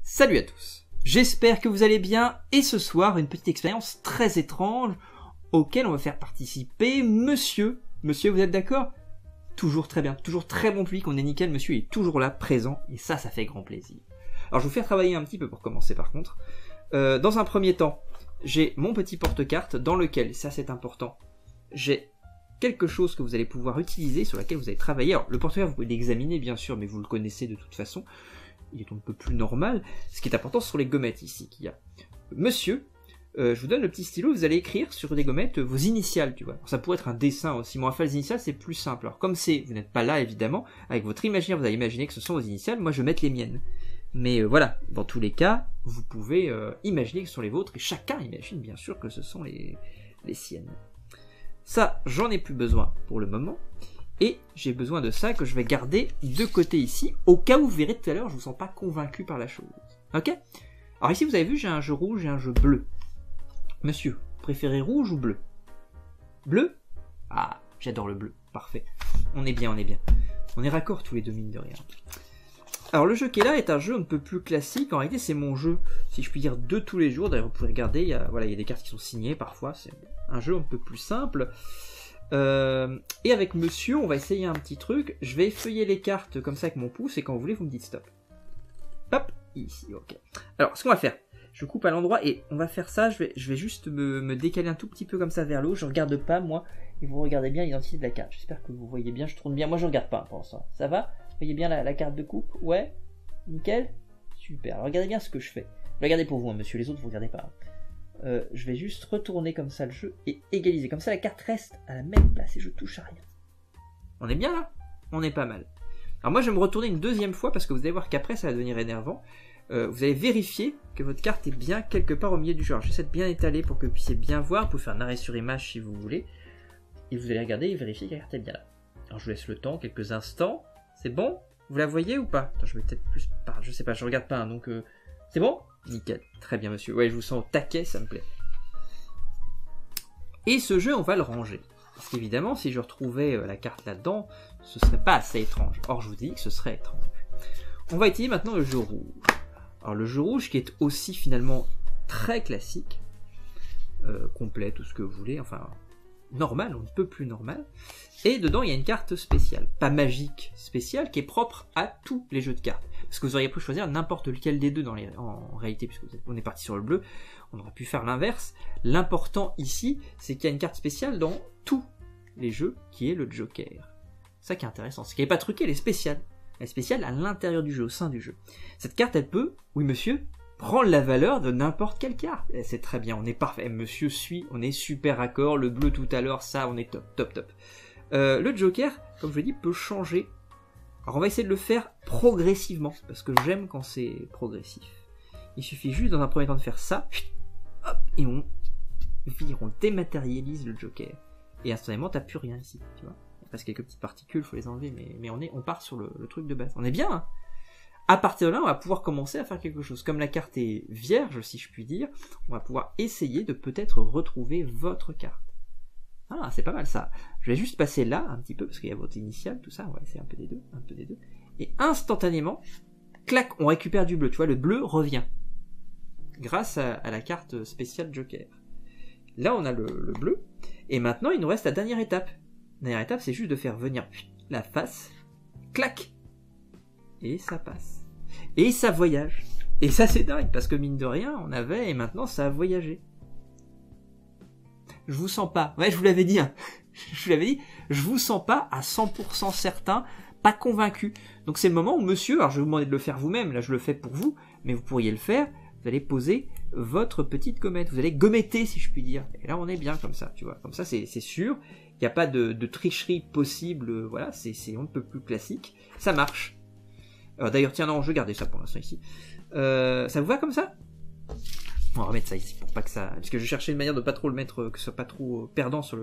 Salut à tous, j'espère que vous allez bien et ce soir une petite expérience très étrange auquel on va faire participer monsieur. Monsieur, vous êtes d'accord? Toujours très bien, toujours très bon public, on est nickel, monsieur est toujours là, présent, et ça fait grand plaisir. Alors je vais vous faire travailler un petit peu pour commencer par contre. Dans un premier temps, j'ai mon petit porte-carte dans lequel, ça c'est important, j'ai quelque chose que vous allez pouvoir utiliser, sur laquelle vous allez travailler. Alors le porte-carte vous pouvez l'examiner bien sûr, mais vous le connaissez de toute façon. Il est un peu plus normal. Ce qui est important, ce sont les gommettes ici qu'il y a. Monsieur, je vous donne le petit stylo, vous allez écrire sur des gommettes vos initiales, tu vois. Alors, ça pourrait être un dessin aussi, mais on va faire les initiales, c'est plus simple. Alors comme vous n'êtes pas là évidemment, avec votre imaginaire, vous allez imaginer que ce sont vos initiales, moi je vais mettre les miennes. Mais voilà, dans tous les cas, vous pouvez imaginer que ce sont les vôtres, et chacun imagine bien sûr que ce sont les siennes. Ça, j'en ai plus besoin pour le moment. Et j'ai besoin de ça que je vais garder de côté ici, au cas où vous verrez tout à l'heure, je vous sens pas convaincu par la chose. Ok? Alors ici, vous avez vu, j'ai un jeu rouge et un jeu bleu. Monsieur, vous préférez rouge ou bleu? Bleu? Ah, j'adore le bleu. Parfait. On est bien, on est bien. On est raccord tous les deux, mine de rien. Alors le jeu qui est là est un jeu un peu plus classique. En réalité, c'est mon jeu, si je puis dire, de tous les jours. D'ailleurs, vous pouvez regarder, il y a des cartes qui sont signées parfois. C'est un jeu un peu plus simple. Et avec monsieur, on va essayer un petit truc. Je vais effeuiller les cartes comme ça avec mon pouce et quand vous voulez, vous me dites stop. Hop, ici, ok. Alors, ce qu'on va faire, je coupe à l'endroit et on va faire ça. Je vais juste me décaler un tout petit peu comme ça vers le haut. Je regarde pas, moi, et vous regardez bien l'identité de la carte. J'espère que vous voyez bien, je tourne bien. Moi, je regarde pas pour l'instant. Ça va? Vous voyez bien la carte de coupe? Ouais? Nickel? Super. Alors, regardez bien ce que je fais. Regardez pour vous, hein, monsieur, les autres, vous regardez pas. Je vais juste retourner comme ça le jeu et égaliser. Comme ça la carte reste à la même place et je touche à rien. On est bien là? On est pas mal. Alors moi je vais me retourner une deuxième fois parce que vous allez voir qu'après ça va devenir énervant. Vous allez vérifier que votre carte est bien quelque part au milieu du jeu. Alors j'essaie de bien étaler pour que vous puissiez bien voir. Vous pouvez faire un arrêt sur image si vous voulez. Et vous allez regarder et vérifier que la carte est bien là. Alors je vous laisse le temps, quelques instants. C'est bon? Vous la voyez ou pas? Attends, je vais peut-être plus... Je sais pas, je regarde pas, hein, donc... C'est bon? Nickel, très bien monsieur. Ouais, je vous sens au taquet, ça me plaît. Et ce jeu, on va le ranger. Parce qu'évidemment, si je retrouvais la carte là-dedans, ce serait pas assez étrange. Or, je vous dis que ce serait étrange. On va utiliser maintenant le jeu rouge. Alors, le jeu rouge qui est aussi finalement très classique, complet, tout ce que vous voulez, enfin, normal, on ne peut plus normal. Et dedans, il y a une carte spéciale, pas magique, spéciale, qui est propre à tous les jeux de cartes. Parce que vous auriez pu choisir n'importe lequel des deux en réalité, puisque on est parti sur le bleu, on aurait pu faire l'inverse. L'important ici, c'est qu'il y a une carte spéciale dans tous les jeux, qui est le Joker. Ça qui est intéressant, c'est qu'elle n'est pas truquée, elle est spéciale. Elle est spéciale à l'intérieur du jeu, au sein du jeu. Cette carte, elle peut, oui monsieur, prendre la valeur de n'importe quelle carte. C'est très bien, on est parfait. Monsieur suit, on est super raccord. Le bleu tout à l'heure, ça, on est top, top, top. Le Joker, comme je l'ai dit, peut changer. Alors on va essayer de le faire progressivement, parce que j'aime quand c'est progressif. Il suffit juste dans un premier temps de faire ça, hop, et on dématérialise le Joker. Et instantanément, t'as plus rien ici, tu vois. Il y a presque quelques petites particules, faut les enlever, mais on part sur le truc de base. On est bien, hein. À partir de là, on va pouvoir commencer à faire quelque chose. Comme la carte est vierge, si je puis dire, on va pouvoir essayer de peut-être retrouver votre carte. Ah, c'est pas mal ça. Je vais juste passer là, un petit peu, parce qu'il y a votre initiale, tout ça, on va essayer un peu des deux. Et instantanément, clac, on récupère du bleu, tu vois, le bleu revient. Grâce à la carte spéciale Joker. Là, on a le bleu, et maintenant, il nous reste la dernière étape. La dernière étape, c'est juste de faire venir la face, clac, et ça passe. Et ça voyage. Et ça, c'est dingue, parce que mine de rien, on avait, et maintenant, ça a voyagé. Je vous sens pas. Ouais, je vous l'avais dit. Hein. Je vous l'avais dit. Je vous sens pas à 100% certain, pas convaincu. Donc c'est le moment où monsieur, alors je vais vous demander de le faire vous-même, là je le fais pour vous, mais vous pourriez le faire, vous allez poser votre petite gommette, vous allez gommetter si je puis dire. Et là on est bien comme ça, tu vois. Comme ça c'est sûr, il n'y a pas de tricherie possible, voilà, c'est on ne peut plus classique. Ça marche. D'ailleurs, tiens, non, je vais garder ça pour l'instant ici. Ça vous va comme ça ? On va remettre ça ici pour pas que ça... Parce que je cherchais une manière de pas trop le mettre, que ce soit pas trop perdant sur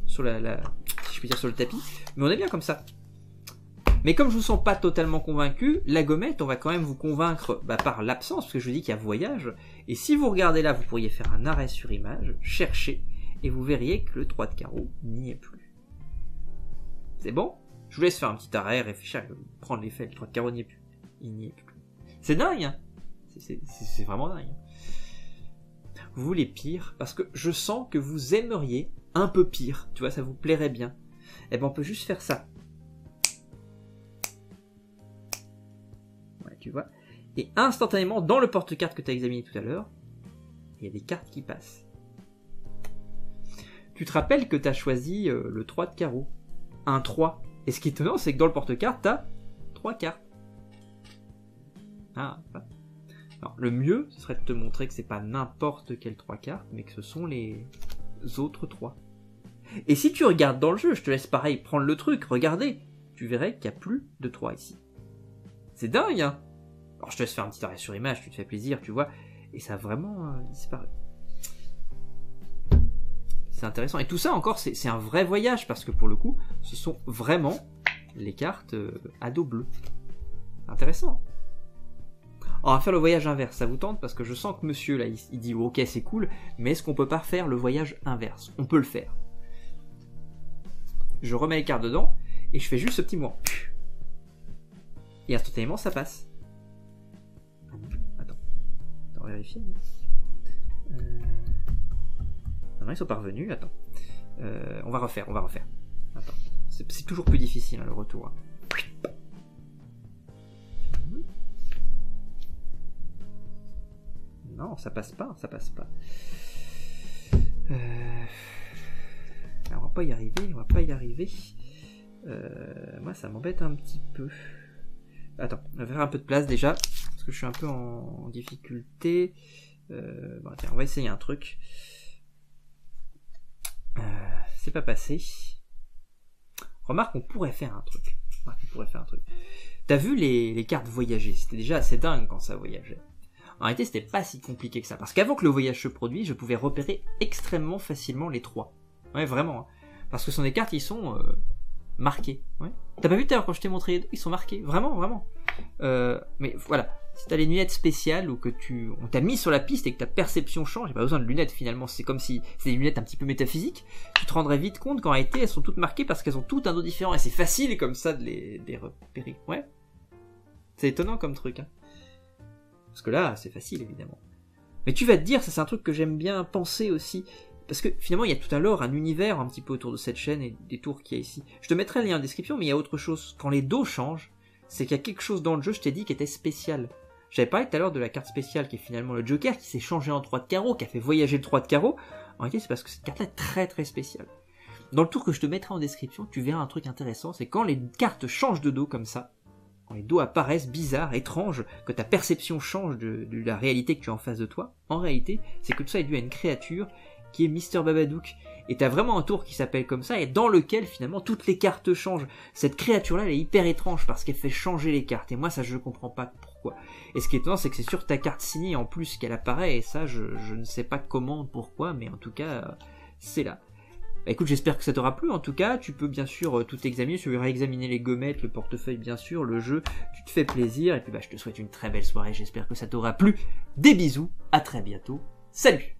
si je puis dire, sur le tapis. Mais on est bien comme ça. Mais comme je vous sens pas totalement convaincu, la gommette, on va quand même vous convaincre par l'absence, parce que je vous dis qu'il y a voyage. Et si vous regardez là, vous pourriez faire un arrêt sur image, chercher, et vous verriez que le 3 de carreau n'y est plus. C'est bon ? Je vous laisse faire un petit arrêt, réfléchir, prendre l'effet, le 3 de carreau n'y est plus. Il n'y est plus. C'est dingue, hein. C'est vraiment dingue. Vous voulez pire, parce que je sens que vous aimeriez un peu pire, tu vois, ça vous plairait bien. Eh ben on peut juste faire ça. Ouais, tu vois. Et instantanément, dans le porte-carte que tu as examiné tout à l'heure, il y a des cartes qui passent. Tu te rappelles que tu as choisi le 3 de carreau. Un 3. Et ce qui est étonnant, c'est que dans le porte-carte, tu as 3 cartes. Ah, alors, le mieux, ce serait de te montrer que c'est pas n'importe quelle 3 cartes, mais que ce sont les autres 3. Et si tu regardes dans le jeu, je te laisse pareil prendre le truc, regardez, tu verrais qu'il n'y a plus de 3 ici. C'est dingue, hein. Alors je te laisse faire un petit arrêt sur image, tu te fais plaisir, tu vois, et ça a vraiment disparu. C'est intéressant. Et tout ça encore, c'est un vrai voyage, parce que pour le coup, ce sont vraiment les cartes à dos bleu. Intéressant. On va faire le voyage inverse, ça vous tente? Parce que je sens que monsieur, là, il dit ok, c'est cool, mais est-ce qu'on peut pas faire le voyage inverse? On peut le faire. Je remets les cartes dedans, et je fais juste ce petit mouvement. Et instantanément, ça passe. Attends, on va vérifier. Non, ils sont pas revenus, attends. On va refaire. Attends, c'est toujours plus difficile, hein, le retour. Non, ça passe pas. On va pas y arriver. Moi, ça m'embête un petit peu. Attends, on va faire un peu de place déjà, parce que je suis un peu en difficulté. Bon, tiens, on va essayer un truc. C'est pas passé. Remarque, on pourrait faire un truc. T'as vu les cartes voyager? C'était déjà assez dingue quand ça voyageait. En réalité, c'était pas si compliqué que ça. Parce qu'avant que le voyage se produise, je pouvais repérer extrêmement facilement les 3. Ouais, vraiment. Hein. Parce que ce sont des cartes, ils sont marquées. Ouais. T'as pas vu tout à l'heure quand je t'ai montré les deux? Ils sont marqués. Vraiment. Mais voilà. Si t'as les lunettes spéciales ou que on t'a mis sur la piste et que ta perception change, j'ai pas besoin de lunettes finalement. C'est comme si c'est des lunettes un petit peu métaphysiques. Tu te rendrais vite compte qu'en réalité, elles sont toutes marquées parce qu'elles ont toutes un dos différent. Et c'est facile comme ça de les repérer. Ouais. C'est étonnant comme truc, hein. Parce que là, c'est facile, évidemment. Mais tu vas te dire, ça c'est un truc que j'aime bien penser aussi, parce que finalement, il y a tout un lore, un univers un petit peu autour de cette chaîne et des tours qu'il y a ici. Je te mettrai le lien en description, mais il y a autre chose. Quand les dos changent, c'est qu'il y a quelque chose dans le jeu, je t'ai dit, qui était spécial. J'avais parlé tout à l'heure de la carte spéciale, qui est finalement le Joker, qui s'est changé en 3 de carreau, qui a fait voyager le 3 de carreau. En réalité, c'est parce que cette carte-là est très très spéciale. Dans le tour que je te mettrai en description, tu verras un truc intéressant, c'est quand les cartes changent de dos comme ça, quand les dos apparaissent bizarres, étranges, que ta perception change de la réalité que tu as en face de toi, en réalité, c'est que tout ça est dû à une créature qui est Mr. Babadook. Et t'as vraiment un tour qui s'appelle comme ça, et dans lequel finalement toutes les cartes changent. Cette créature-là, elle est hyper étrange parce qu'elle fait changer les cartes, et moi ça je comprends pas pourquoi. Et ce qui est étonnant, c'est que c'est sur ta carte signée en plus qu'elle apparaît, et ça je ne sais pas comment, pourquoi, mais en tout cas, c'est là. Bah écoute, j'espère que ça t'aura plu. En tout cas, tu peux bien sûr tout examiner. Tu veux réexaminer les gommettes, le portefeuille, bien sûr, le jeu. Tu te fais plaisir. Et puis, bah, je te souhaite une très belle soirée. J'espère que ça t'aura plu. Des bisous. À très bientôt. Salut!